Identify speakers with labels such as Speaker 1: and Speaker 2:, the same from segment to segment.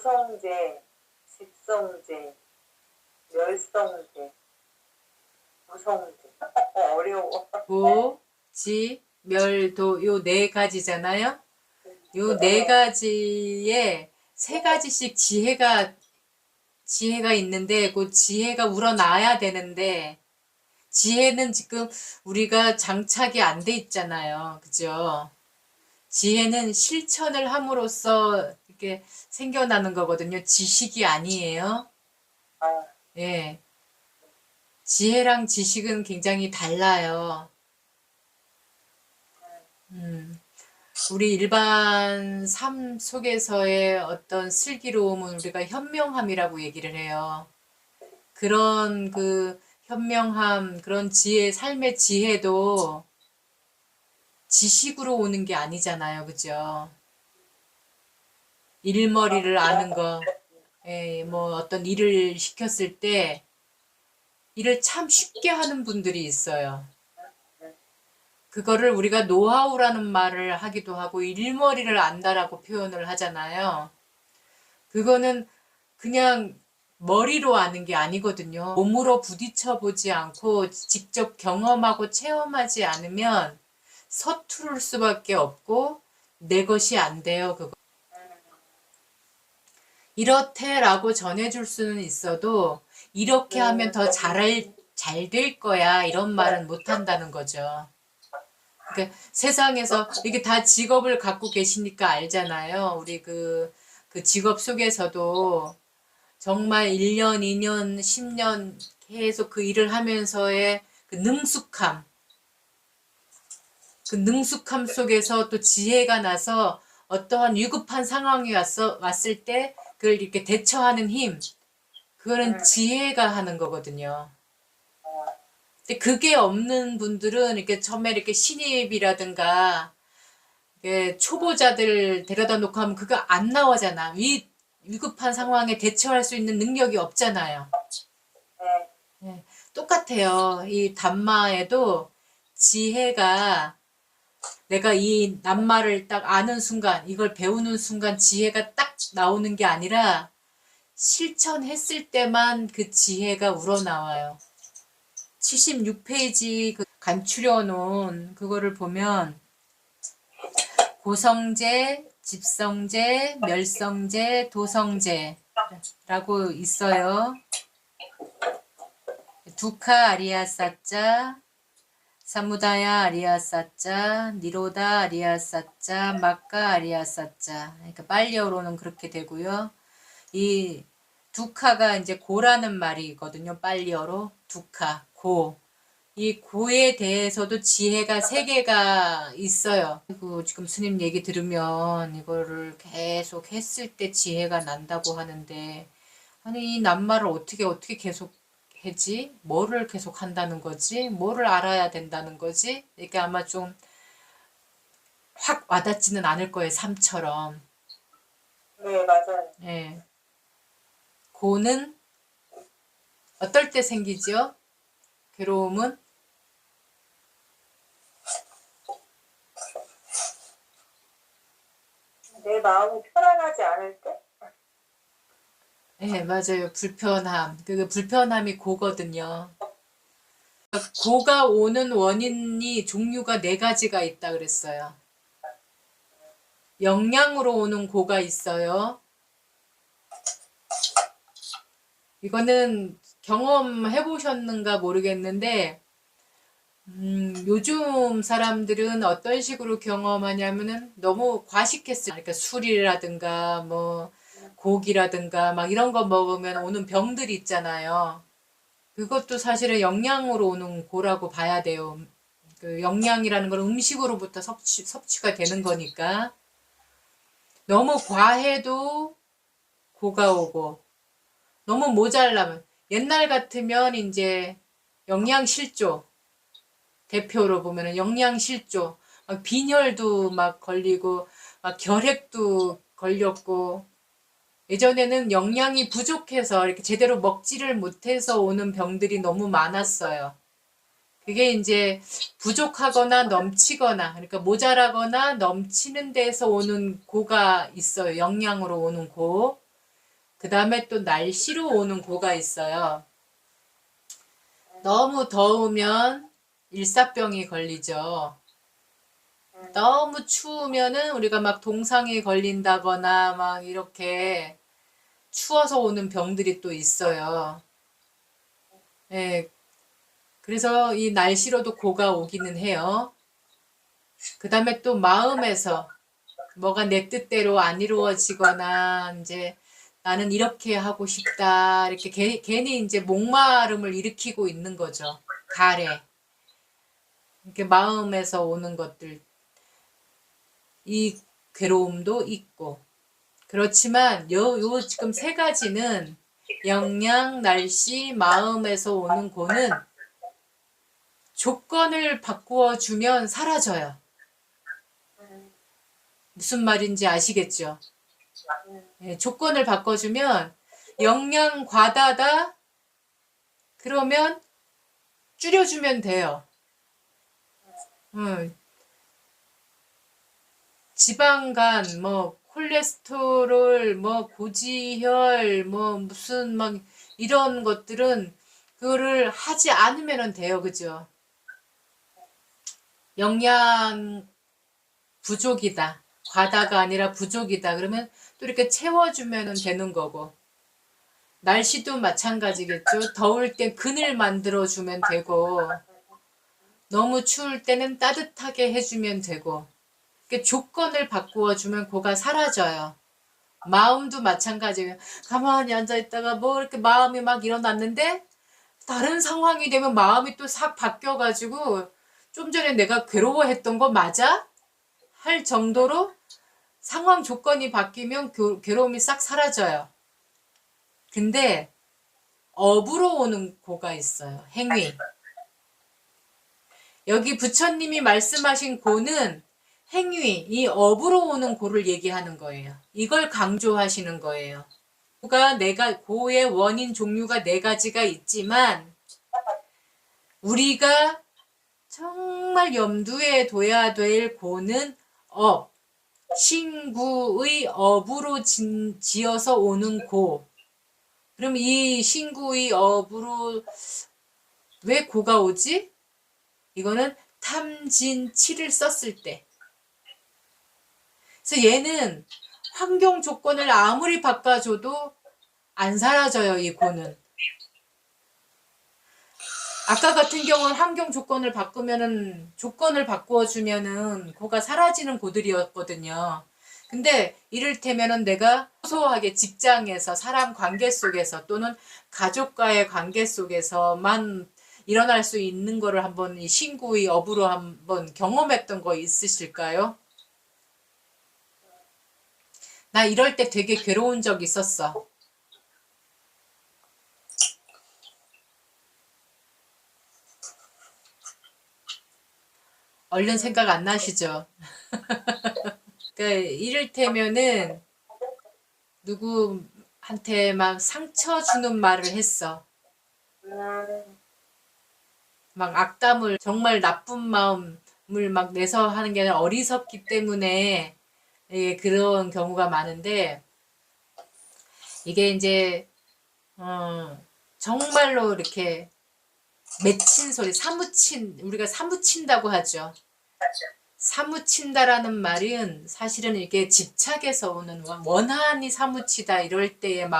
Speaker 1: 고성제, 집성제, 멸성제, 무성제. 어려워.
Speaker 2: 고, 지, 멸, 도, 요 네 가지잖아요. 요 네
Speaker 1: 네.
Speaker 2: 가지에 세 가지씩 지혜가 있는데, 그 지혜가 우러나야 되는데, 지혜는 지금 우리가 장착이 안 돼 있잖아요. 그죠? 지혜는 실천을 함으로써 이렇게 생겨나는 거거든요. 지식이 아니에요.
Speaker 1: 아,
Speaker 2: 예. 지혜랑 지식은 굉장히 달라요. 우리 일반 삶 속에서의 어떤 슬기로움은 우리가 현명함이라고 얘기를 해요. 그런 그 현명함, 그런 지혜, 삶의 지혜도 지식으로 오는 게 아니잖아요. 그죠? 일머리를 아는 거, 예, 뭐 어떤 일을 시켰을 때 일을 참 쉽게 하는 분들이 있어요. 그거를 우리가 노하우라는 말을 하기도 하고 일머리를 안다라고 표현을 하잖아요. 그거는 그냥 머리로 아는 게 아니거든요. 몸으로 부딪혀 보지 않고 직접 경험하고 체험하지 않으면 서투를 수밖에 없고 내 것이 안 돼요. 그거. 이렇대라고 전해줄 수는 있어도 이렇게 하면 더 잘 될 거야 이런 말은 못 한다는 거죠. 그러니까 세상에서 이게 다 직업을 갖고 계시니까 알잖아요. 우리 그 직업 속에서도 정말 1년, 2년, 10년 계속 그 일을 하면서의 그 능숙함 속에서 또 지혜가 나서 어떠한 위급한 상황이 왔을 때 그걸 이렇게 대처하는 힘, 그거는 지혜가 하는 거거든요. 근데 그게 없는 분들은 이렇게 처음에 이렇게 신입이라든가 초보자들 데려다 놓고 하면 그거 안 나오잖아. 위급한 상황에 대처할 수 있는 능력이 없잖아요.
Speaker 1: 네.
Speaker 2: 네, 똑같아요. 이 담마에도 지혜가 내가 이 낱말을 딱 아는 순간, 이걸 배우는 순간 지혜가 딱 나오는 게 아니라 실천했을 때만 그 지혜가 우러나와요. 76페이지 그 간추려 놓은 그거를 보면 고성제, 집성제, 멸성제, 도성제라고 있어요. 두카 아리아사자, 사무다야 아리아사자, 니로다 아리아사자, 마카 아리아사자. 그러니까 빨리어로는 그렇게 되고요. 이 두카가 이제 고라는 말이거든요. 빨리어로 두카, 고. 이 고에 대해서도 지혜가 세 개가 있어요. 그리고 지금 스님 얘기 들으면 이거를 계속 했을 때 지혜가 난다고 하는데, 아니 이 낱말을 어떻게 계속 하지? 뭐를 계속 한다는 거지? 뭐를 알아야 된다는 거지? 이게 아마 좀 확 와닿지는 않을 거예요. 삶처럼.
Speaker 1: 네, 맞아요.
Speaker 2: 예. 고는 어떨 때 생기죠? 괴로움은?
Speaker 1: 내 마음이 편안하지 않을 때?
Speaker 2: 예, 맞아요. 불편함. 그 불편함이 고거든요. 고가 오는 원인이 종류가 네 가지가 있다 그랬어요. 영양으로 오는 고가 있어요. 이거는 경험해 보셨는가 모르겠는데, 요즘 사람들은 어떤 식으로 경험하냐면은 너무 과식했어요. 그러니까 술이라든가 뭐 고기라든가 막 이런 거 먹으면 오는 병들이 있잖아요. 그것도 사실은 영양으로 오는 고라고 봐야 돼요. 그 영양이라는 건 음식으로부터 섭취가 되는 거니까. 너무 과해도 고가 오고, 너무 모자라면, 옛날 같으면 이제 영양실조, 대표로 보면은 영양실조, 막 빈혈도 막 걸리고, 막 결핵도 걸렸고, 예전에는 영양이 부족해서 이렇게 제대로 먹지를 못해서 오는 병들이 너무 많았어요. 그게 이제 부족하거나 넘치거나, 그러니까 모자라거나 넘치는 데서 오는 고가 있어요. 영양으로 오는 고. 그 다음에 또 날씨로 오는 고가 있어요. 너무 더우면 일사병이 걸리죠. 너무 추우면은 우리가 막 동상에 걸린다거나 막 이렇게 추워서 오는 병들이 또 있어요. 예. 그래서 이 날씨로도 고가 오기는 해요. 그 다음에 또 마음에서 뭐가 내 뜻대로 안 이루어지거나 이제 나는 이렇게 하고 싶다 이렇게 괜히 이제 목마름을 일으키고 있는 거죠. 가래. 이렇게 마음에서 오는 것들 이 괴로움도 있고 그렇지만 요 지금 세 가지는 영양, 날씨, 마음에서 오는 고는 조건을 바꾸어 주면 사라져요. 무슨 말인지 아시겠죠? 예, 조건을 바꿔주면 영양 과다다 그러면 줄여주면 돼요. 지방간, 뭐 콜레스테롤, 뭐 고지혈, 뭐 무슨 막 이런 것들은 그거를 하지 않으면 돼요, 그죠? 영양 부족이다. 과다가 아니라 부족이다. 그러면 또 이렇게 채워주면 되는 거고. 날씨도 마찬가지겠죠. 더울 때 그늘 만들어주면 되고, 너무 추울 때는 따뜻하게 해주면 되고, 이렇게 조건을 바꾸어주면 고가 사라져요. 마음도 마찬가지예요. 가만히 앉아있다가 뭐 이렇게 마음이 막 일어났는데, 다른 상황이 되면 마음이 또 싹 바뀌어가지고, 좀 전에 내가 괴로워했던 거 맞아? 할 정도로 상황 조건이 바뀌면 괴로움이 싹 사라져요. 근데 업으로 오는 고가 있어요. 행위. 여기 부처님이 말씀하신 고는 행위, 이 업으로 오는 고를 얘기하는 거예요. 이걸 강조하시는 거예요. 고의 원인 종류가 네 가지가 있지만 우리가 정말 염두에 둬야 될 고는 업, 신구의 업으로 지어서 오는 고. 그럼 이 신구의 업으로 왜 고가 오지? 이거는 탐진치를 썼을 때. 그래서 얘는 환경 조건을 아무리 바꿔줘도 안 사라져요, 이 고는. 아까 같은 경우는 환경 조건을 조건을 바꾸어주면은 고가 사라지는 고들이었거든요. 근데 이를테면은 내가 소소하게 직장에서 사람 관계 속에서 또는 가족과의 관계 속에서만 일어날 수 있는 거를 한번 이 신구의 업으로 한번 경험했던 거 있으실까요? 나 이럴 때 되게 괴로운 적 있었어. 얼른 생각 안 나시죠? 그러니까 이를테면은 누구한테 막 상처 주는 말을 했어. 막 악담을 정말 나쁜 마음을 막 내서 하는 게 아니라 어리석기 때문에 예, 그런 경우가 많은데 이게 이제 정말로 이렇게 맺힌 소리, 우리가 사무친다고 하죠. 사무친다라는 말은 사실은 이게 집착에서 오는 원한이 사무치다 이럴 때의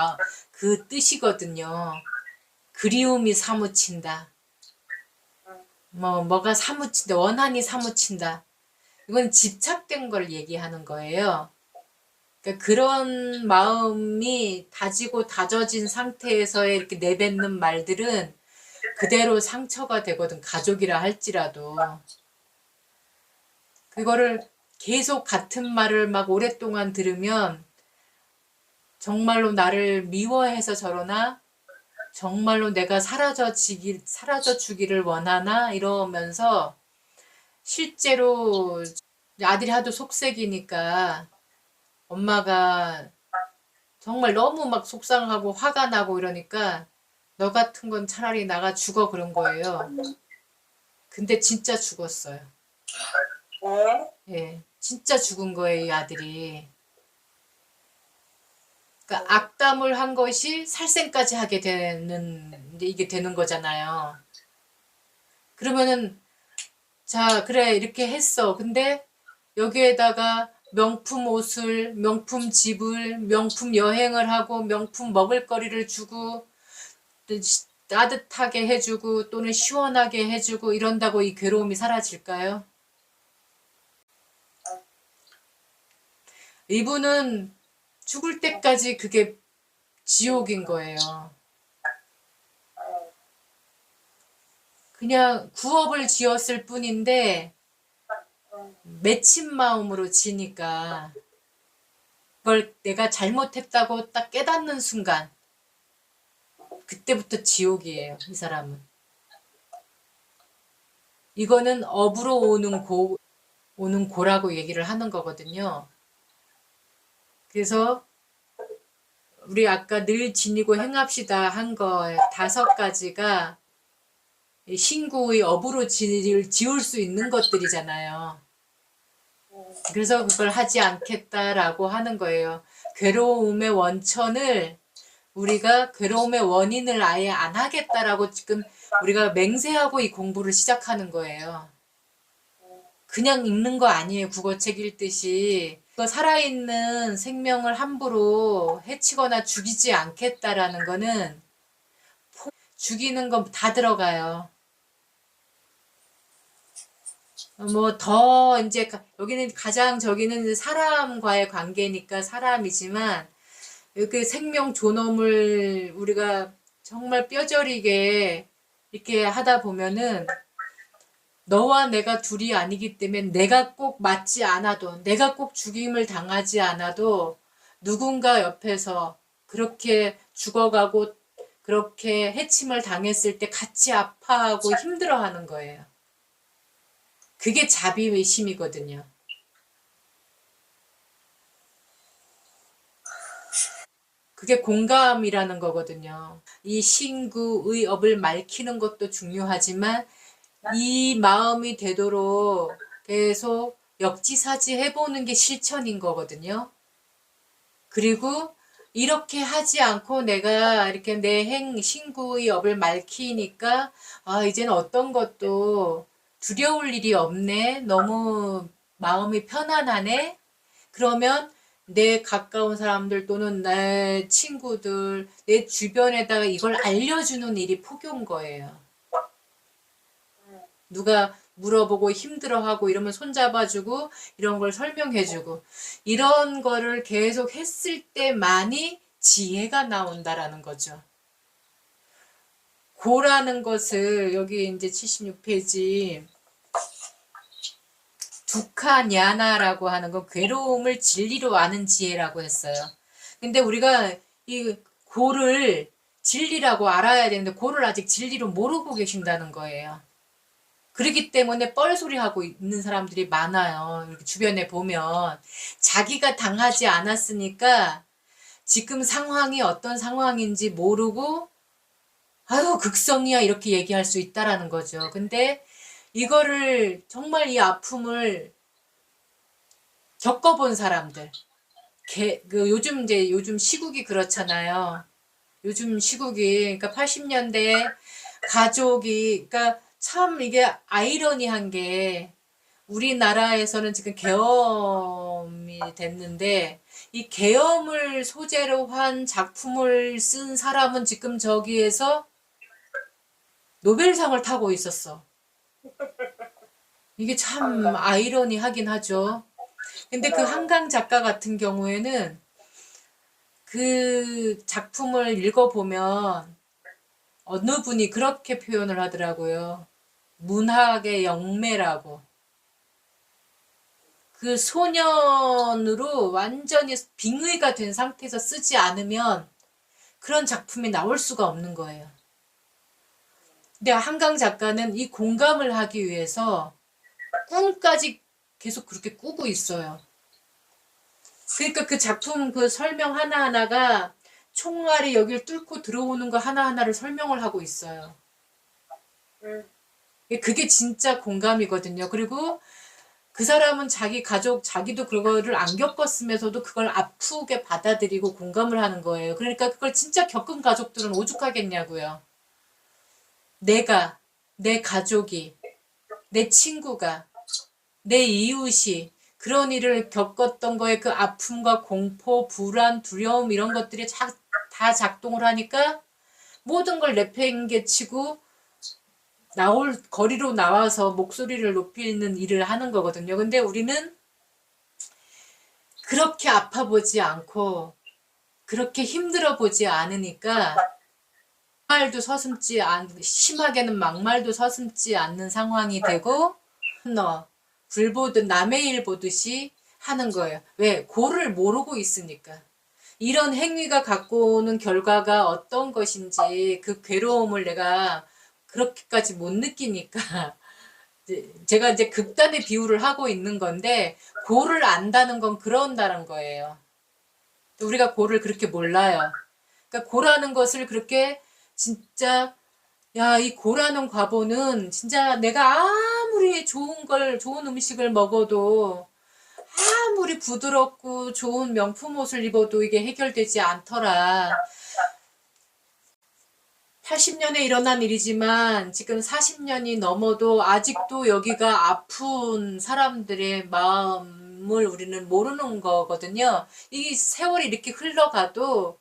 Speaker 2: 그 뜻이거든요. 그리움이 사무친다. 뭐가 사무친다. 원한이 사무친다. 이건 집착된 걸 얘기하는 거예요. 그러니까 그런 마음이 다지고 다져진 상태에서 이렇게 내뱉는 말들은 그대로 상처가 되거든. 가족이라 할지라도. 그거를 계속 같은 말을 막 오랫동안 들으면 정말로 나를 미워해서 저러나 정말로 내가 사라져 주기를 원하나 이러면서 실제로 아들이 하도 속색이니까 엄마가 정말 너무 막 속상하고 화가 나고 이러니까 너 같은 건 차라리 나가 죽어 그런 거예요. 근데 진짜 죽었어요.
Speaker 1: 네.
Speaker 2: 예, 진짜 죽은 거예요, 이 아들이. 그러니까 악담을 한 것이 살생까지 하게 되는 이게 되는 거잖아요. 그러면은 자, 그래 이렇게 했어. 근데 여기에다가 명품 옷을, 명품 집을, 명품 여행을 하고 명품 먹을거리를 주고 따뜻하게 해주고 또는 시원하게 해주고 이런다고 이 괴로움이 사라질까요? 이분은 죽을 때까지 그게 지옥인 거예요. 그냥 구업을 지었을 뿐인데 맺힌 마음으로 지니까 그걸 내가 잘못했다고 딱 깨닫는 순간 그때부터 지옥이에요. 이 사람은. 이거는 업으로 오는 고라고 얘기를 하는 거거든요. 그래서 우리 아까 늘 지니고 행합시다 한 거 5가지가 신구의 업으로 지울 수 있는 것들이잖아요. 그래서 그걸 하지 않겠다라고 하는 거예요. 괴로움의 원천을 우리가 괴로움의 원인을 아예 안 하겠다라고 지금 우리가 맹세하고 이 공부를 시작하는 거예요. 그냥 읽는 거 아니에요. 국어책 읽듯이. 살아있는 생명을 함부로 해치거나 죽이지 않겠다라는 거는 죽이는 건 다 들어가요. 뭐 더 이제 여기는 가장 저기는 사람과의 관계니까 사람이지만 이렇게 생명 존엄을 우리가 정말 뼈저리게 이렇게 하다 보면은 너와 내가 둘이 아니기 때문에 내가 꼭 맞지 않아도 내가 꼭 죽임을 당하지 않아도 누군가 옆에서 그렇게 죽어가고 그렇게 해침을 당했을 때 같이 아파하고 힘들어하는 거예요. 그게 자비의심이거든요. 그게 공감이라는 거거든요. 이 신구의 업을 맑히는 것도 중요하지만 이 마음이 되도록 계속 역지사지 해보는 게 실천인 거거든요. 그리고 이렇게 하지 않고 내가 이렇게 내 신구의 업을 맑히니까 아 이제는 어떤 것도 두려울 일이 없네. 너무 마음이 편안하네. 그러면 내 가까운 사람들 또는 내 친구들, 내 주변에다가 이걸 알려주는 일이 폭요인 거예요. 누가 물어보고 힘들어하고 이러면 손잡아주고 이런 걸 설명해주고 이런 거를 계속 했을 때만이 지혜가 나온다라는 거죠. 고라는 것을 여기 이제 76페이지 두카냐나라고 하는 건 괴로움을 진리로 아는 지혜라고 했어요. 근데 우리가 이 고를 진리라고 알아야 되는데 고를 아직 진리로 모르고 계신다는 거예요. 그렇기 때문에 뻘소리 하고 있는 사람들이 많아요. 이렇게 주변에 보면 자기가 당하지 않았으니까 지금 상황이 어떤 상황인지 모르고 아유 극성이야 이렇게 얘기할 수 있다라는 거죠. 근데 이거를 정말 이 아픔을 겪어본 사람들, 요즘 시국이 그렇잖아요. 요즘 시국이 그러니까 80년대 가족이 그러니까 참 이게 아이러니한 게 우리나라에서는 지금 계엄이 됐는데 이 계엄을 소재로 한 작품을 쓴 사람은 지금 저기에서 노벨상을 타고 있었어. 이게 참 아이러니하긴 하죠. 근데 그 한강 작가 같은 경우에는 그 작품을 읽어보면 어느 분이 그렇게 표현을 하더라고요. 문학의 영매라고. 그 소년으로 완전히 빙의가 된 상태에서 쓰지 않으면 그런 작품이 나올 수가 없는 거예요. 근데 한강 작가는 이 공감을 하기 위해서 꿈까지 계속 그렇게 꾸고 있어요. 그러니까 그 작품 그 설명 하나하나가 총알이 여길 뚫고 들어오는 거 하나하나를 설명을 하고 있어요. 그게 진짜 공감이거든요. 그리고 그 사람은 자기 가족, 자기도 그거를 안 겪었으면서도 그걸 아프게 받아들이고 공감을 하는 거예요. 그러니까 그걸 진짜 겪은 가족들은 오죽하겠냐고요. 내가, 내 가족이, 내 친구가, 내 이웃이 그런 일을 겪었던 거에 그 아픔과 공포, 불안, 두려움 이런 것들이 다 작동을 하니까 모든 걸 내팽개치고 거리로 나와서 목소리를 높이는 일을 하는 거거든요. 근데 우리는 그렇게 아파 보지 않고 그렇게 힘들어 보지 않으니까 심하게는 막말도 서슴지 않는 상황이 되고 불 보듯 남의 일 보듯이 하는 거예요. 왜? 고를 모르고 있으니까. 이런 행위가 갖고 오는 결과가 어떤 것인지 그 괴로움을 내가 그렇게까지 못 느끼니까 제가 이제 극단의 비유를 하고 있는 건데 고를 안다는 건 그런다는 거예요. 우리가 고를 그렇게 몰라요. 그러니까 고라는 것을 그렇게 진짜 야, 이 고라는 과보는 진짜 내가 아무리 좋은 음식을 먹어도 아무리 부드럽고 좋은 명품 옷을 입어도 이게 해결되지 않더라. 80년에 일어난 일이지만 지금 40년이 넘어도 아직도 여기가 아픈 사람들의 마음을 우리는 모르는 거거든요. 이 세월이 이렇게 흘러가도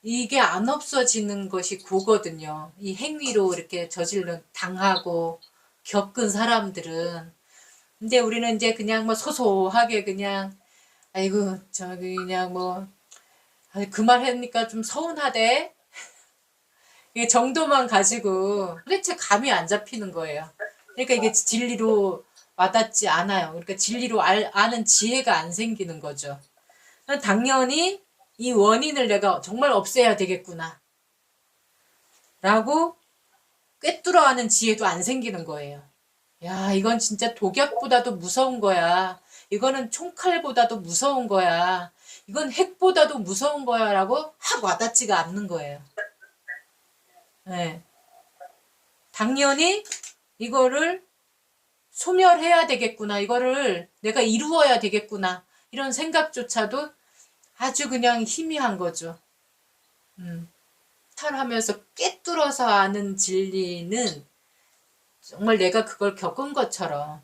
Speaker 2: 이게 안 없어지는 것이 고거든요. 이 행위로 이렇게 당하고 겪은 사람들은. 근데 우리는 이제 그냥 뭐 소소하게 그냥 아이고 저기 그냥 뭐 그 말 하니까 좀 서운하대. 이게 정도만 가지고 도대체 감이 안 잡히는 거예요. 그러니까 이게 진리로 와닿지 않아요. 그러니까 진리로 아는 지혜가 안 생기는 거죠. 당연히 이 원인을 내가 정말 없애야 되겠구나. 라고 꿰뚫어 아는 지혜도 안 생기는 거예요. 야, 이건 진짜 독약보다도 무서운 거야. 이거는 총칼보다도 무서운 거야. 이건 핵보다도 무서운 거야. 라고 확 와닿지가 않는 거예요. 네. 당연히 이거를 소멸해야 되겠구나. 이거를 내가 이루어야 되겠구나. 이런 생각조차도 아주 그냥 희미한 거죠. 탈하면서 꿰뚫어서 아는 진리는 정말 내가 그걸 겪은 것처럼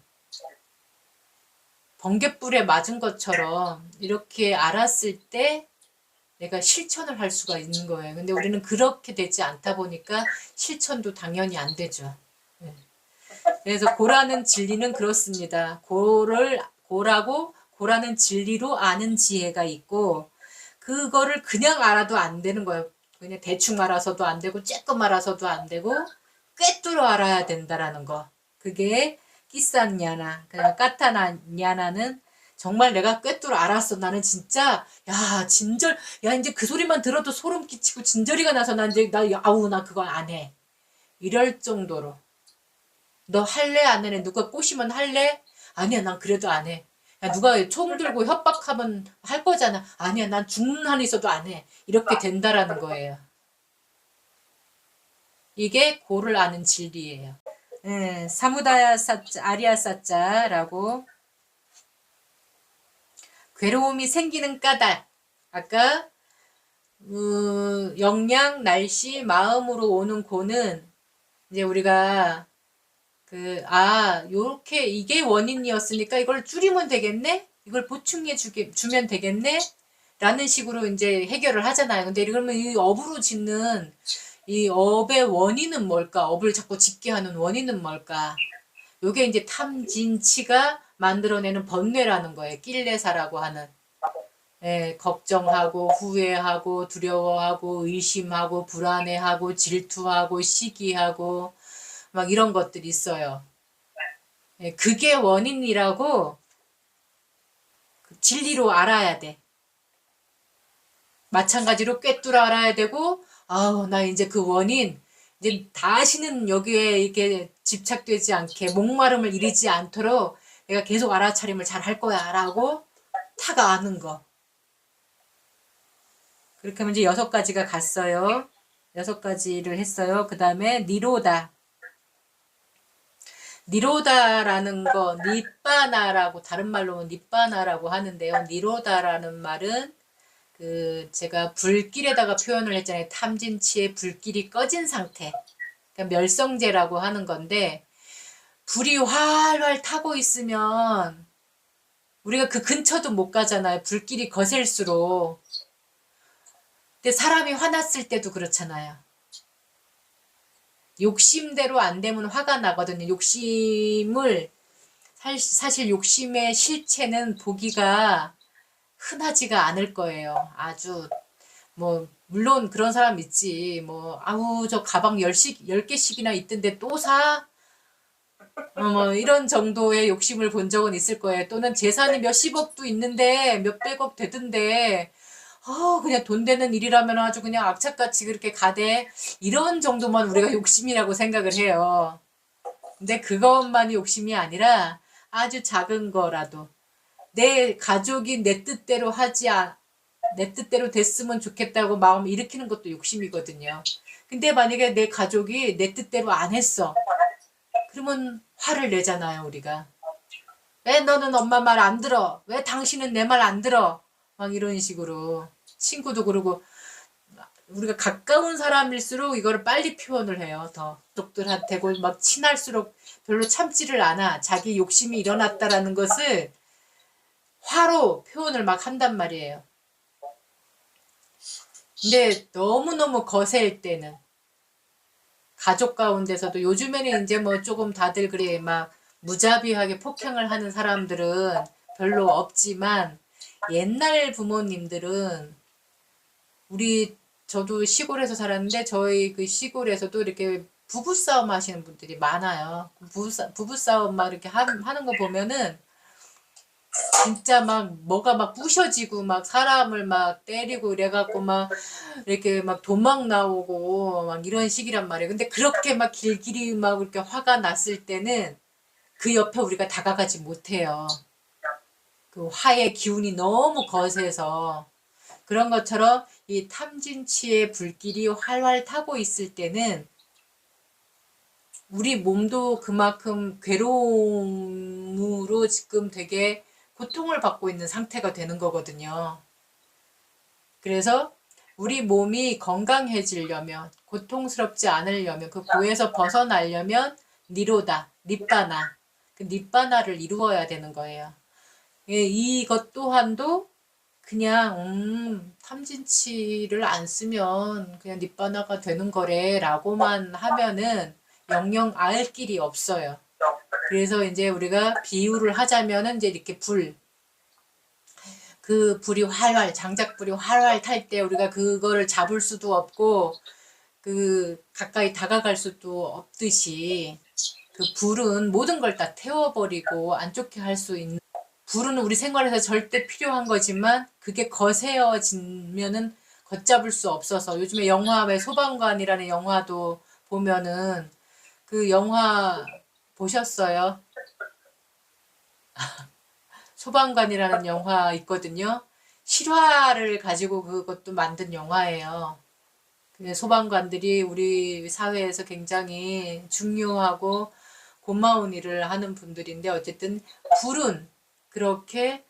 Speaker 2: 번갯불에 맞은 것처럼 이렇게 알았을 때 내가 실천을 할 수가 있는 거예요. 근데 우리는 그렇게 되지 않다 보니까 실천도 당연히 안 되죠. 네. 그래서 고라는 진리는 그렇습니다. 고라는 진리로 아는 지혜가 있고 그거를 그냥 알아도 안 되는 거예요. 그냥 대충 알아서도 안 되고 쬐끔 알아서도 안 되고 꿰뚫어 알아야 된다라는 거. 그게 끼상냐나, 까타냐나는 정말 내가 꿰뚫어 알았어. 나는 진짜 야 이제 그 소리만 들어도 소름 끼치고 진저리가 나서 난 이제 나 그거 안 해. 이럴 정도로. 너 할래? 안 할래? 누가 꼬시면 할래? 아니야, 난 그래도 안 해. 야, 누가 총 들고 협박하면 할 거잖아. 아니야, 난 죽는 한 있어도 안 해. 이렇게 된다라는 거예요. 이게 고를 아는 진리예요. 네, 사무다야 사자, 아리아 사자라고 괴로움이 생기는 까닭. 아까 영양, 날씨, 마음으로 오는 고는 이제 우리가 요렇게 이게 원인이었으니까 이걸 줄이면 되겠네? 이걸 주면 되겠네? 라는 식으로 이제 해결을 하잖아요. 근데 그러면 이 업으로 짓는 이 업의 원인은 뭘까? 업을 자꾸 짓게 하는 원인은 뭘까? 요게 이제 탐진치가 만들어내는 번뇌라는 거예요. 낄레사라고 하는. 예, 걱정하고 후회하고 두려워하고 의심하고 불안해하고 질투하고 시기하고 막 이런 것들이 있어요. 예, 그게 원인이라고 진리로 알아야 돼. 마찬가지로 꿰뚫어 알아야 되고, 나 이제 그 원인, 이제 다시는 여기에 이게 집착되지 않게, 목마름을 이르지 않도록 내가 계속 알아차림을 잘 할 거야, 라고 탁 아는 거. 그렇게 하면 이제 6가지가 갔어요. 6가지를 했어요. 그 다음에, 니로다. 니로다라는 거 니빠나라고 다른 말로는 니빠나라고 하는데요. 니로다라는 말은 그 제가 불길에다가 표현을 했잖아요. 탐진치의 불길이 꺼진 상태. 그러니까 멸성제라고 하는 건데 불이 활활 타고 있으면 우리가 그 근처도 못 가잖아요. 불길이 거셀수록. 근데 사람이 화났을 때도 그렇잖아요. 욕심대로 안 되면 화가 나거든요. 욕심을 사실 욕심의 실체는 보기가 흔하지가 않을 거예요. 아주 뭐 물론 그런 사람 있지. 뭐 아우 저 가방 10개씩이나 있던데 또 사? 뭐 이런 정도의 욕심을 본 적은 있을 거예요. 또는 재산이 몇십억도 있는데 몇백억 되던데 그냥 돈 되는 일이라면 아주 그냥 악착같이 그렇게 가대. 이런 정도만 우리가 욕심이라고 생각을 해요. 근데 그것만이 욕심이 아니라 아주 작은 거라도 내 가족이 내 뜻대로 됐으면 좋겠다고 마음 일으키는 것도 욕심이거든요. 근데 만약에 내 가족이 내 뜻대로 안 했어. 그러면 화를 내잖아요, 우리가. 왜 너는 엄마 말 안 들어? 왜 당신은 내 말 안 들어? 막 이런 식으로. 친구도 그러고, 우리가 가까운 사람일수록 이거를 빨리 표현을 해요. 더 가족들한테고 막 친할수록 별로 참지를 않아. 자기 욕심이 일어났다라는 것을 화로 표현을 막 한단 말이에요. 근데 너무너무 거세일 때는 가족 가운데서도 요즘에는 이제 뭐 조금 다들 그래 막 무자비하게 폭행을 하는 사람들은 별로 없지만 옛날 부모님들은 저도 시골에서 살았는데 저희 그 시골에서도 이렇게 부부싸움 하시는 분들이 많아요. 부부싸움 막 이렇게 하는 거 보면은 진짜 막 뭐가 막 부셔지고 막 사람을 막 때리고 이래갖고 막 이렇게 막 도망 나오고 막 이런 식이란 말이에요. 근데 그렇게 막 길길이 막 이렇게 화가 났을 때는 그 옆에 우리가 다가가지 못해요. 그 화의 기운이 너무 거세서 그런 것처럼 이 탐진치의 불길이 활활 타고 있을 때는 우리 몸도 그만큼 괴로움으로 지금 되게 고통을 받고 있는 상태가 되는 거거든요. 그래서 우리 몸이 건강해지려면 고통스럽지 않으려면 그 고에서 벗어나려면 니로다, 립바나 그 립바나를 이루어야 되는 거예요. 예, 이것 또한도 그냥 탐진치를 안 쓰면 그냥 립바나가 되는 거래 라고만 하면은 영영 알 길이 없어요. 그래서 이제 우리가 비유를 하자면은 이제 이렇게 그 불이 활활 장작불이 활활 탈 때 우리가 그거를 잡을 수도 없고 그 가까이 다가갈 수도 없듯이 그 불은 모든 걸 다 태워버리고 안 좋게 할 수 있는 불은 우리 생활에서 절대 필요한 거지만 그게 거세어지면은 걷잡을 수 없어서 요즘에 영화 왜 소방관이라는 영화도 보면은 그 영화 보셨어요? 소방관이라는 영화 있거든요. 실화를 가지고 그것도 만든 영화예요. 소방관들이 우리 사회에서 굉장히 중요하고 고마운 일을 하는 분들인데 어쨌든 불은 그렇게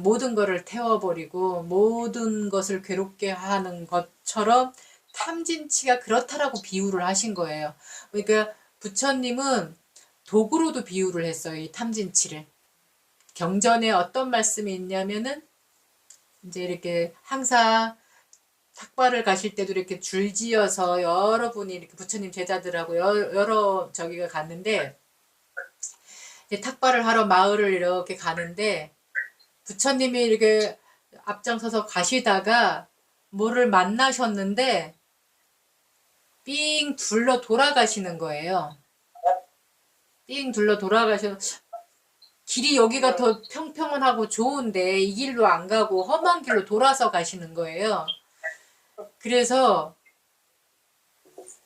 Speaker 2: 모든 것을 태워버리고 모든 것을 괴롭게 하는 것처럼 탐진치가 그렇다라고 비유를 하신 거예요. 그러니까 부처님은 독으로도 비유를 했어요. 이 탐진치를. 경전에 어떤 말씀이 있냐면은 이제 이렇게 항상 탁발을 가실 때도 이렇게 줄지어서 여러분이 이렇게 부처님 제자들하고 여러 저기가 갔는데 이제 탁발을 하러 마을을 이렇게 가는데 부처님이 이렇게 앞장서서 가시다가 뭐를 만나셨는데 삥 둘러 돌아가시는 거예요. 삥 둘러 돌아가셔 길이 여기가 더 평평하고 좋은데 이 길로 안 가고 험한 길로 돌아서 가시는 거예요. 그래서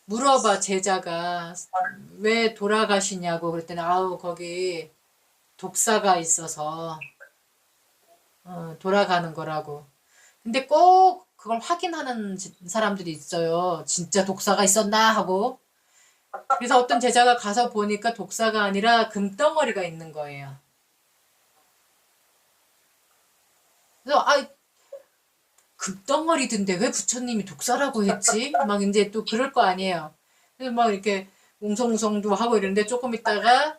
Speaker 2: 물어봐 제자가 왜 돌아가시냐고 그랬더니 아우 거기 독사가 있어서 돌아가는 거라고. 근데 꼭 그걸 확인하는 사람들이 있어요. 진짜 독사가 있었나 하고. 그래서 어떤 제자가 가서 보니까 독사가 아니라 금덩어리가 있는 거예요. 그래서 금덩어리던데 왜 부처님이 독사라고 했지? 막 이제 또 그럴 거 아니에요. 그래서 막 이렇게 웅성웅성도 하고 이러는데 조금 있다가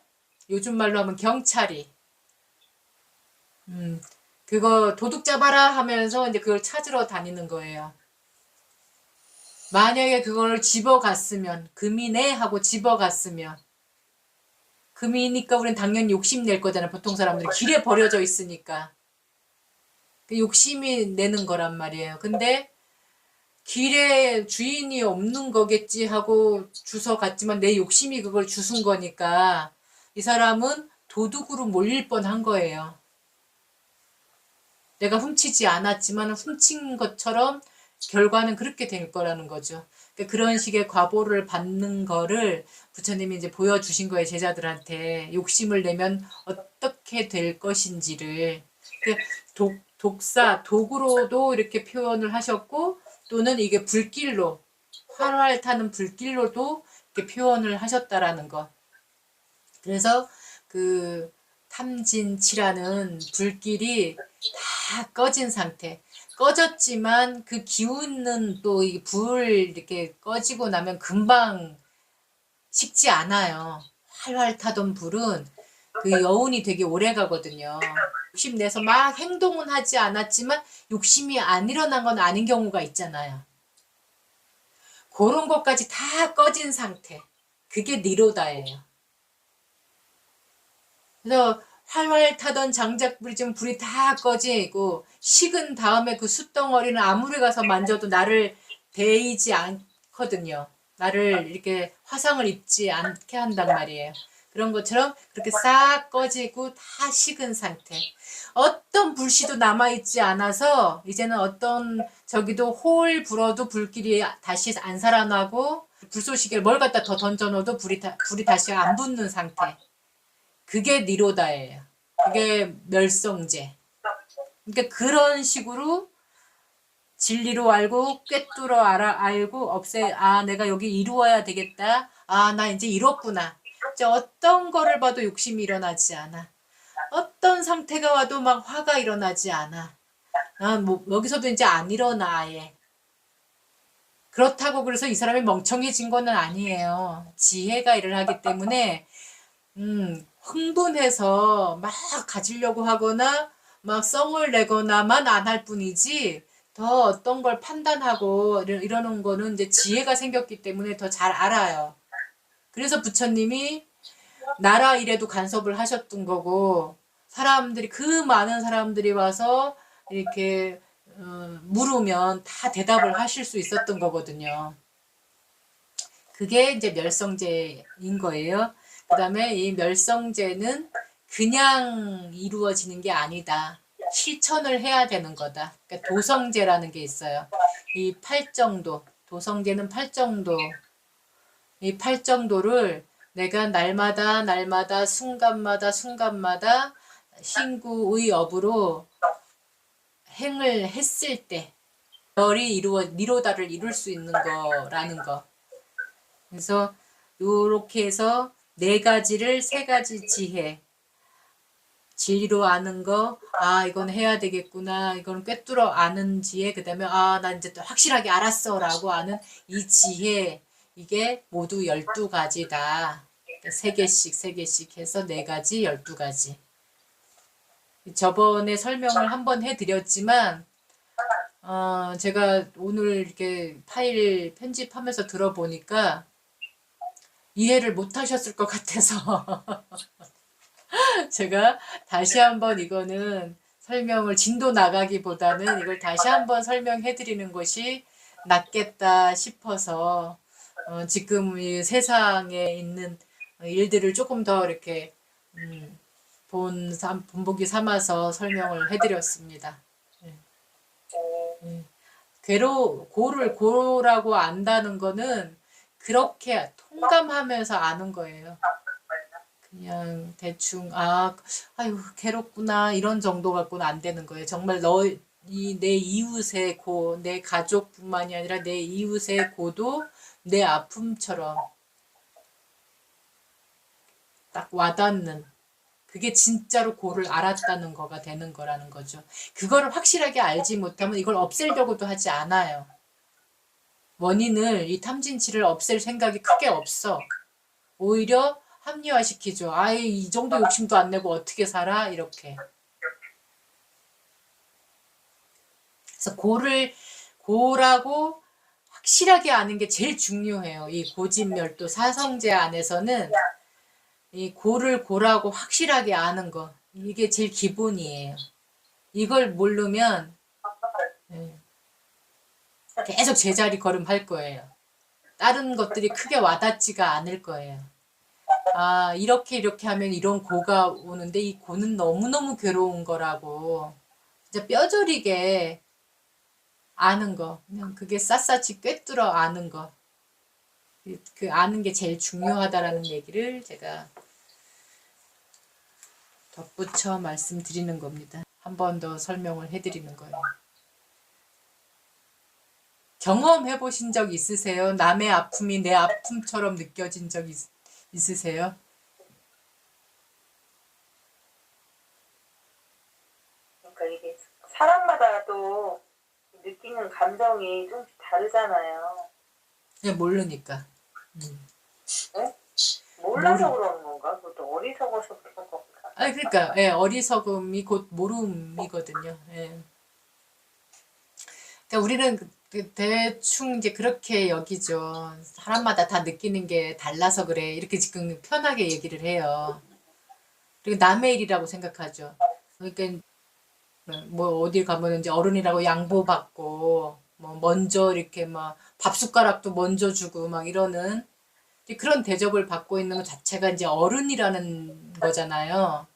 Speaker 2: 요즘 말로 하면 경찰이 그거 도둑 잡아라 하면서 이제 그걸 찾으러 다니는 거예요. 만약에 그걸 집어갔으면 금이네 하고 집어갔으면 금이니까 우린 당연히 욕심낼 거잖아요. 보통 사람들이 길에 버려져 있으니까 그 욕심이 내는 거란 말이에요. 근데 길에 주인이 없는 거겠지 하고 주워 갔지만 내 욕심이 그걸 주순 거니까 이 사람은 도둑으로 몰릴 뻔한 거예요. 내가 훔치지 않았지만 훔친 것처럼 결과는 그렇게 될 거라는 거죠. 그러니까 그런 식의 과보를 받는 거를 부처님이 이제 보여주신 거예요. 제자들한테 욕심을 내면 어떻게 될 것인지를. 독사, 독으로도 이렇게 표현을 하셨고 또는 이게 불길로 활활 타는 불길로도 이렇게 표현을 하셨다라는 거. 그래서 그 탐진치라는 불길이 다 꺼진 상태. 꺼졌지만 그 기운은 또 이 불 이렇게 꺼지고 나면 금방 식지 않아요. 활활 타던 불은 그 여운이 되게 오래 가거든요. 욕심 내서 막 행동은 하지 않았지만 욕심이 안 일어난 건 아닌 경우가 있잖아요. 그런 것까지 다 꺼진 상태. 그게 니로다예요. 그래서 활활 타던 장작불이 지금 불이 다 꺼지고 식은 다음에 그 숯덩어리는 아무리 가서 만져도 나를 데이지 않거든요. 나를 이렇게 화상을 입지 않게 한단 말이에요. 그런 것처럼 그렇게 싹 꺼지고 다 식은 상태. 어떤 불씨도 남아있지 않아서 이제는 어떤 저기도 홀 불어도 불길이 다시 안 살아나고 불쏘시개를 뭘 갖다 더 던져놓어도 불이 다시 안 붙는 상태. 그게 니로다예요. 그게 멸성제. 그러니까 그런 식으로 진리로 알고 꿰뚫어 알고 내가 여기 이루어야 되겠다. 나 이제 이뤘구나. 이제 어떤 거를 봐도 욕심이 일어나지 않아. 어떤 상태가 와도 막 화가 일어나지 않아. 뭐 여기서도 이제 안 일어나 아예. 그렇다고 그래서 이 사람이 멍청해진 거는 아니에요. 지혜가 일을 하기 때문에 흥분해서 막 가지려고 하거나 막 썽을 내거나만 안 할 뿐이지 더 어떤 걸 판단하고 이러는 거는 이제 지혜가 생겼기 때문에 더 잘 알아요. 그래서 부처님이 나라 일에도 간섭을 하셨던 거고 사람들이 그 많은 사람들이 와서 이렇게 물으면 다 대답을 하실 수 있었던 거거든요. 그게 이제 멸성제인 거예요. 그 다음에 이 멸성제는 그냥 이루어지는 게 아니다. 실천을 해야 되는 거다. 그러니까 도성제라는 게 있어요. 이 팔정도, 도성제는 팔정도. 이 팔정도를 내가 날마다 순간마다 신구의 업으로 행을 했을 때 니로다를 이룰 수 있는 거라는 거. 그래서 요렇게 해서 네 가지를 세 가지 지혜. 진리로 아는 거, 이건 해야 되겠구나, 이건 꿰뚫어 아는 지혜, 그 다음에, 나 이제 또 확실하게 알았어, 라고 하는 이 지혜, 이게 모두 12가지다. 세 개씩 해서 네 가지, 12가지. 저번에 설명을 한번 해드렸지만, 제가 오늘 이렇게 파일 편집하면서 들어보니까, 이해를 못 하셨을 것 같아서, 제가 다시 한번 이거는 설명을 진도 나가기보다는 이걸 다시 한번 설명해 드리는 것이 낫겠다 싶어서 지금 이 세상에 있는 일들을 조금 더 이렇게 본보기 삼아서 설명을 해 드렸습니다. 고라고 안다는 거는 그렇게 통감하면서 아는 거예요. 그냥 대충 아유 괴롭구나 이런 정도 갖고는 안 되는 거예요. 정말 내 이웃의 고, 내 가족뿐만이 아니라 내 이웃의 고도 내 아픔처럼 딱 와닿는 그게 진짜로 고를 알았다는 거가 되는 거라는 거죠. 그거를 확실하게 알지 못하면 이걸 없애려고도 하지 않아요. 원인을 이 탐진치를 없앨 생각이 크게 없어. 오히려 합리화시키죠. 아예 이 정도 욕심도 안 내고 어떻게 살아? 이렇게. 그래서 고라고 확실하게 아는 게 제일 중요해요. 이 고진멸도 사성제 안에서는 이 고라고 확실하게 아는 거. 이게 제일 기본이에요. 이걸 모르면 계속 제자리 걸음할 거예요. 다른 것들이 크게 와닿지가 않을 거예요. 아, 이렇게 하면 이런 고가 오는데 이 고는 너무너무 괴로운 거라고 진짜 뼈저리게 아는 거. 그냥 그게 샅샅이 꿰뚫어 아는 거. 그 아는 게 제일 중요하다라는 얘기를 제가 덧붙여 말씀드리는 겁니다. 한 번 더 설명을 해드리는 거예요. 경험해 보신 적 있으세요? 남의 아픔이 내 아픔처럼 느껴진 적 있으세요?
Speaker 1: 그러니까 이게 사람마다 또 느끼는 감정이 좀씩 다르잖아요.
Speaker 2: 그냥 모르니까.
Speaker 1: 네? 몰라서 그러는 건가? 그것도 어리석어서 그런 건가?
Speaker 2: 아, 그러니까 예, 어리석음이 곧 모름이거든요. 예. 그러니까 우리는 대충 이제 그렇게 여기죠. 사람마다 다 느끼는 게 달라서 그래. 이렇게 지금 편하게 얘기를 해요. 그리고 남의 일이라고 생각하죠. 그러니까 뭐 어딜 가면 이제 어른이라고 양보받고 뭐 먼저 이렇게 막 밥숟가락도 먼저 주고 막 이러는 그런 대접을 받고 있는 것 자체가 이제 어른이라는 거잖아요.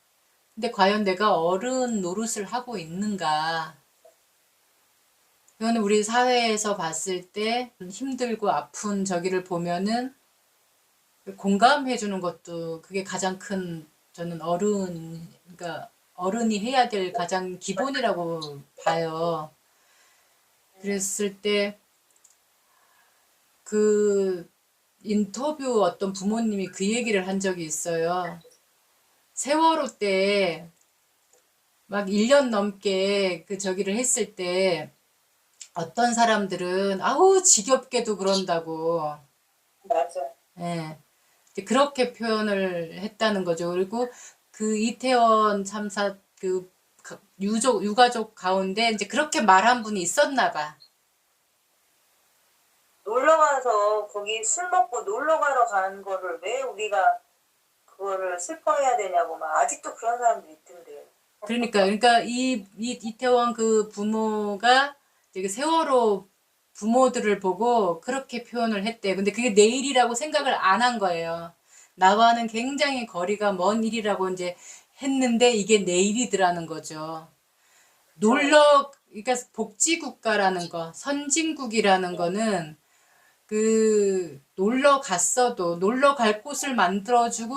Speaker 2: 근데 과연 내가 어른 노릇을 하고 있는가? 이거는 우리 사회에서 봤을 때 힘들고 아픈 저기를 보면은 공감해 주는 것도 그게 가장 큰 저는 그러니까 어른이 해야 될 가장 기본이라고 봐요. 그랬을 때 그 인터뷰 어떤 부모님이 그 얘기를 한 적이 있어요. 세월호 때 막 1년 넘게 그 저기를 했을 때 어떤 사람들은 아우 지겹게도 그런다고
Speaker 1: 맞아.
Speaker 2: 예. 이제 그렇게 표현을 했다는 거죠. 그리고 그 이태원 참사 그 유가족 가운데 이제 그렇게 말한 분이 있었나 봐.
Speaker 1: 놀러 가서 거기 술 먹고 놀러 가러 가는 거를 왜 우리가 그거를 슬퍼해야 되냐고 막 아직도 그런 사람들 있던데요.
Speaker 2: 그러니까 이태원 그 부모가 이제 그 세월호 부모들을 보고 그렇게 표현을 했대. 근데 그게 내 일이라고 생각을 안 한 거예요. 나와는 굉장히 거리가 먼 일이라고 이제 했는데 이게 내 일이더라는 거죠. 그러니까 복지국가라는 거, 선진국이라는 거는 그 놀러 갔어도 놀러 갈 곳을 만들어주고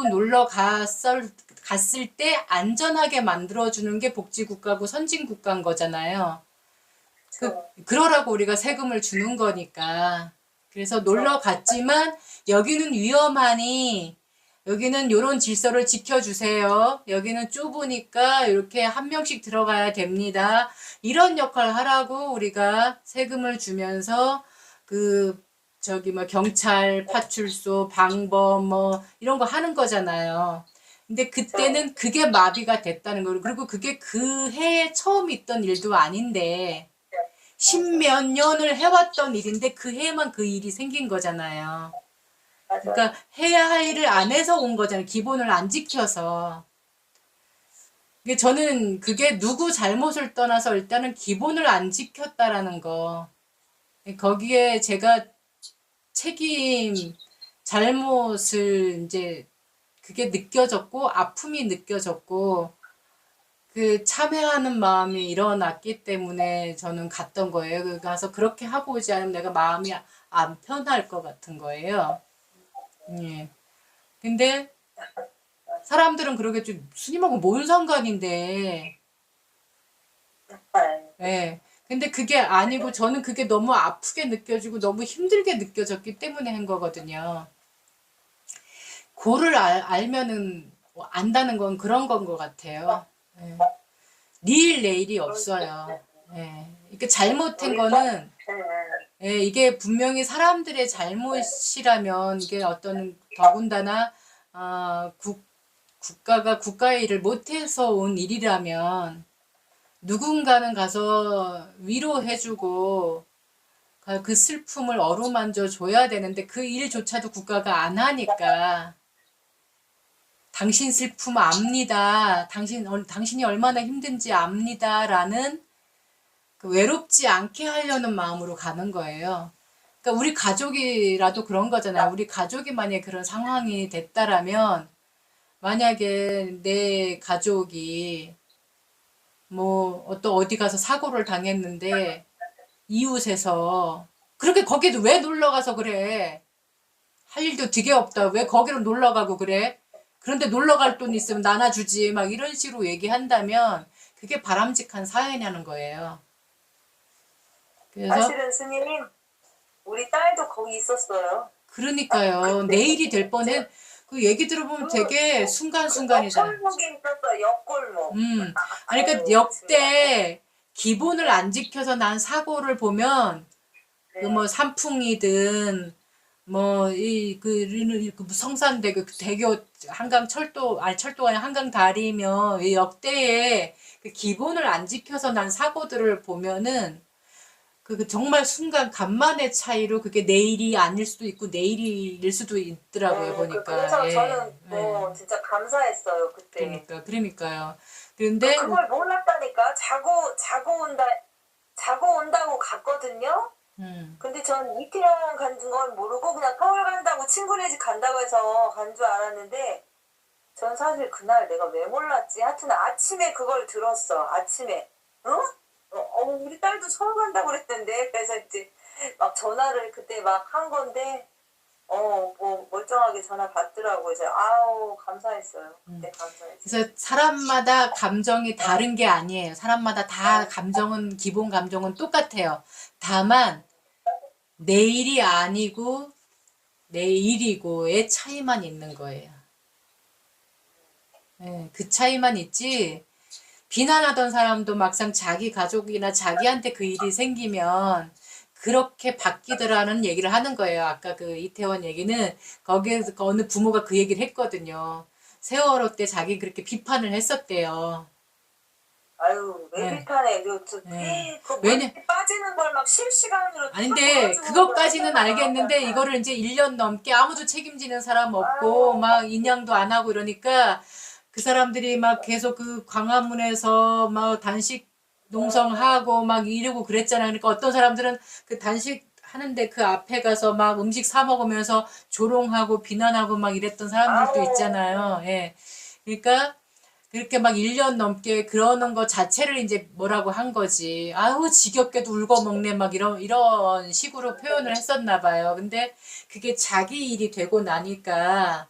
Speaker 2: 갔을 때 안전하게 만들어주는 게 복지국가고 선진국가인 거잖아요. 그러라고 우리가 세금을 주는 거니까. 그래서 놀러 갔지만 여기는 위험하니 여기는 요런 질서를 지켜주세요. 여기는 좁으니까 이렇게 한 명씩 들어가야 됩니다. 이런 역할을 하라고 우리가 세금을 주면서 그 저기 뭐 경찰, 파출소, 방범 뭐 이런 거 하는 거잖아요. 근데 그때는 그게 마비가 됐다는 거예요. 그리고 그게 그 해에 처음 있던 일도 아닌데 십몇 년을 해왔던 일인데 그 해에만 그 일이 생긴 거잖아요. 그러니까 해야 할 일을 안 해서 온 거잖아요. 기본을 안 지켜서. 저는 그게 누구 잘못을 떠나서 일단은 기본을 안 지켰다라는 거. 거기에 제가 책임, 잘못을 이제 그게 느껴졌고 아픔이 느껴졌고 그 참회하는 마음이 일어났기 때문에 저는 갔던 거예요. 가서 그렇게 하고 오지 않으면 내가 마음이 안 편할 것 같은 거예요. 예. 근데 사람들은 그러겠죠. 스님하고 뭔 상관인데. 예. 근데 그게 아니고 저는 그게 너무 아프게 느껴지고 너무 힘들게 느껴졌기 때문에 한 거거든요. 고를 알면은 안다는 건 그런 건 것 같아요. 예. 니일 내일이 없어요. 예. 이게 잘못된
Speaker 1: 우리
Speaker 2: 거는
Speaker 1: 예,
Speaker 2: 예, 이게 분명히 사람들의 잘못이라면 이게 어떤 더군다나 국가가 국가의 일을 못해서 온 일이라면 누군가는 가서 위로해주고 그 슬픔을 어루만져 줘야 되는데 그 일조차도 국가가 안 하니까 당신 슬픔 압니다. 당신이 얼마나 힘든지 압니다라는 그 외롭지 않게 하려는 마음으로 가는 거예요. 그러니까 우리 가족이라도 그런 거잖아요. 우리 가족이 만약에 그런 상황이 됐다라면 만약에 내 가족이 뭐 어디 가서 사고를 당했는데 이웃에서 그렇게 거기도 왜 놀러 가서 그래? 할 일도 되게 없다. 왜 거기로 놀러 가고 그래? 그런데 놀러 갈 돈 있으면 나눠주지. 막 이런 식으로 얘기한다면 그게 바람직한 사회냐는 거예요. 그래서
Speaker 1: 사실은 스님 우리 딸도 거기 있었어요.
Speaker 2: 그러니까요.
Speaker 1: 그때
Speaker 2: 내일이 될 뻔해. 그 얘기 들어보면 되게 순간순간이잖아.
Speaker 1: 옆골목에 있었어. 옆골목.
Speaker 2: 아니, 그러니까
Speaker 1: 아유 정말.
Speaker 2: 역대 기본을 안 지켜서 난 사고를 보면 그 뭐
Speaker 1: 네.
Speaker 2: 산풍이든 뭐 그 성산대교 그 대교 한강 철도 아니 철도가 아니라 한강 다리며 이 역대의 그 기본을 안 지켜서 난 사고들을 보면은 그 정말 순간 간만의 차이로 그게 내일이 아닐 수도 있고 내일일 수도 있더라고요 보니까
Speaker 1: 그래서
Speaker 2: 예,
Speaker 1: 저는
Speaker 2: 예.
Speaker 1: 진짜 감사했어요 그때.
Speaker 2: 그러니까요. 그런데
Speaker 1: 그걸 몰랐다니까. 자고 온다고 갔거든요.
Speaker 2: 음,
Speaker 1: 근데 전 이태원 간 건 모르고 그냥 서울 간다고 친구네 집 간다고 해서 간 줄 알았는데 전 사실 그날 내가 왜 몰랐지? 하여튼 아침에 그걸 들었어. 아침에. 어? 우리 딸도 서울 간다고 그랬던데. 그래서 이제 막 전화를 그때 막 한 건데 뭐 멀쩡하게 전화 받더라고. 그래서 아우 감사했어요. 그때 감사했어요.
Speaker 2: 그래서 사람마다 감정이 다른 게 아니에요. 사람마다 다 감정은 기본 감정은 똑같아요. 다만 내일이 아니고 내일이고의 차이만 있는 거예요. 예, 그 차이만 있지. 비난하던 사람도 막상 자기 가족이나 자기한테 그 일이 생기면 그렇게 바뀌더라는 얘기를 하는 거예요. 아까 그 이태원 얘기는 거기에서 어느 부모가 그 얘기를 했거든요. 세월호 때 자기 그렇게 비판을 했었대요.
Speaker 1: 아유 왜
Speaker 2: 예,
Speaker 1: 비판해?
Speaker 2: 예.
Speaker 1: 그
Speaker 2: 왜냐,
Speaker 1: 물이 빠지는 걸 막 실시간으로 다
Speaker 2: 아닌데
Speaker 1: 보여주는 거
Speaker 2: 그것까지는 알겠는데
Speaker 1: 얼마나
Speaker 2: 이거를 이제 1년 넘게 아무도 책임지는 사람 없고
Speaker 1: 아유
Speaker 2: 막 인양도 안 하고 이러니까 그 사람들이 막 계속 그 광화문에서 막 단식 농성하고 막 이러고 그랬잖아요. 그러니까 어떤 사람들은 그 단식 하는데 그 앞에 가서 막 음식 사 먹으면서 조롱하고 비난하고 막 이랬던 사람들도
Speaker 1: 아우
Speaker 2: 있잖아요. 예. 그러니까 그렇게 막 1년 넘게 그러는 거 자체를 이제 뭐라고 한 거지. 아우, 지겹게도 울고 먹네. 막 이런 식으로 표현을 했었나 봐요. 근데 그게 자기 일이 되고 나니까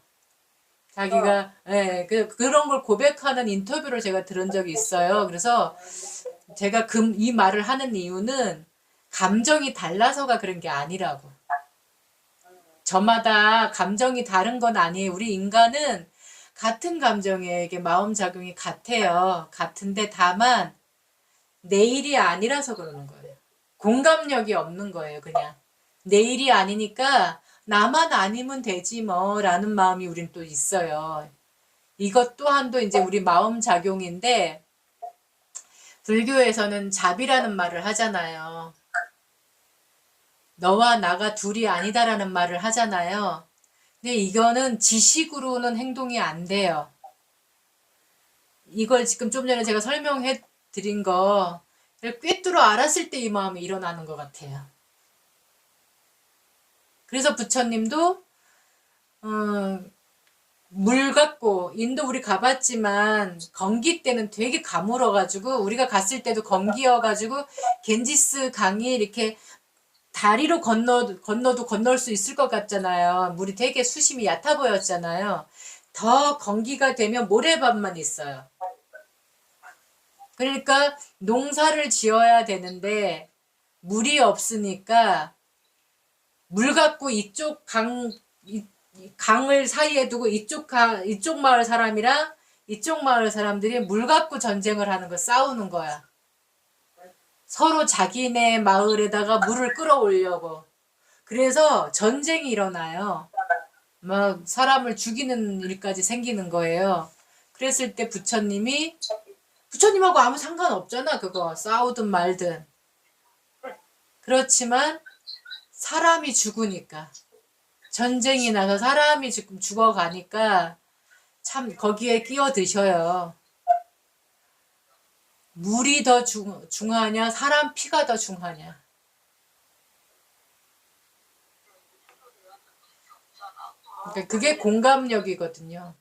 Speaker 2: 자기가, 예, 그런 걸 고백하는 인터뷰를 제가 들은 적이 있어요. 그래서 제가 이 말을 하는 이유는 감정이 달라서가 그런 게 아니라고. 저마다 감정이 다른 건 아니에요. 우리 인간은 같은 감정에 이게 마음작용이 같아요. 같은데 다만 내일이 아니라서 그러는 거예요. 공감력이 없는 거예요, 그냥. 내일이 아니니까 나만 아니면 되지 뭐 라는 마음이 우린 또 있어요. 이것 또한도 이제 우리 마음작용인데 불교에서는 잡이라는 말을 하잖아요. 너와 나가 둘이 아니다라는 말을 하잖아요. 근데 이거는 지식으로는 행동이 안 돼요. 이걸 지금 좀 전에 제가 설명해 드린 거 꿰뚫어 알았을 때 이 마음이 일어나는 것 같아요. 그래서 부처님도 물 갖고 인도 우리 가봤지만 건기 때는 되게 가물어가지고 우리가 갔을 때도 건기여가지고 겐지스 강이 이렇게 다리로 건너도 건널 수 있을 것 같잖아요. 물이 되게 수심이 얕아 보였잖아요. 더 건기가 되면 모래밭만 있어요. 그러니까 농사를 지어야 되는데 물이 없으니까 물 갖고 강을 사이에 두고 이쪽 마을 사람이랑 이쪽 마을 사람들이 물 갖고 전쟁을 하는 거, 싸우는 거야. 서로 자기네 마을에다가 물을 끌어올려고. 그래서 전쟁이 일어나요. 막 사람을 죽이는 일까지 생기는 거예요. 그랬을 때 부처님하고 아무 상관없잖아, 그거. 싸우든 말든. 그렇지만 사람이 죽으니까. 전쟁이 나서 사람이 지금 죽어가니까 참 거기에 끼어드셔요. 물이 더 중하냐, 사람 피가 더 중하냐. 그러니까 그게 공감력이거든요.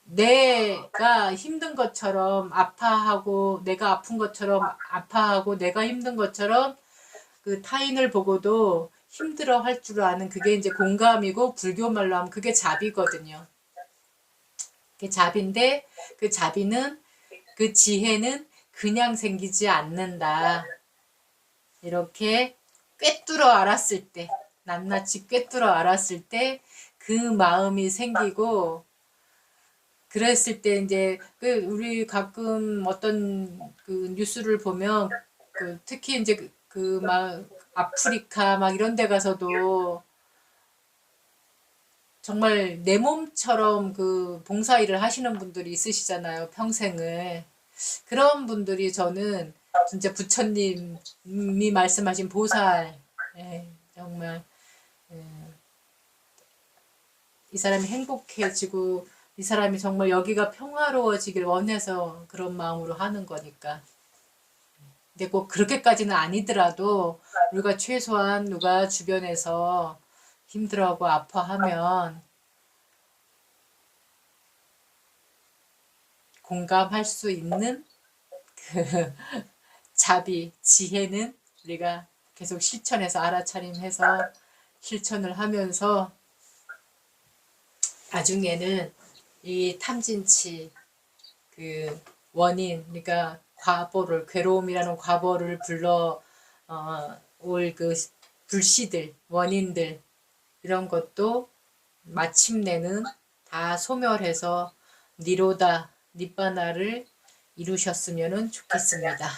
Speaker 2: 내가 힘든 것처럼 아파하고, 내가 아픈 것처럼 아파하고, 내가 힘든 것처럼 그 타인을 보고도 힘들어 할 줄 아는 그게 이제 공감이고, 불교 말로 하면 그게 자비거든요. 그게 자비인데, 그 자비는, 그 지혜는 그냥 생기지 않는다. 이렇게 꿰뚫어 알았을 때, 낱낱이 꿰뚫어 알았을 때 그 마음이 생기고, 그랬을 때 이제 그 우리 가끔 어떤 그 뉴스를 보면 그 특히 이제 그 막 아프리카 막 이런 데 가서도 정말 내 몸처럼 그 봉사일을 하시는 분들이 있으시잖아요, 평생을. 그런 분들이 저는 진짜 부처님이 말씀하신 보살, 예, 정말 이 사람이 행복해지고 이 사람이 정말 여기가 평화로워지길 원해서 그런 마음으로 하는 거니까. 근데 꼭 그렇게까지는 아니더라도 우리가 최소한 누가 주변에서 힘들어하고 아파하면 공감할 수 있는 그 자비, 지혜는 우리가 계속 실천해서 알아차림해서 실천을 하면서 나중에는 이 탐진치 그 원인, 그러니까 과보를, 괴로움이라는 과보를 불러 올 그 불씨들, 원인들, 이런 것도 마침내는 다 소멸해서 니로다, 니바나를 이루셨으면 좋겠습니다.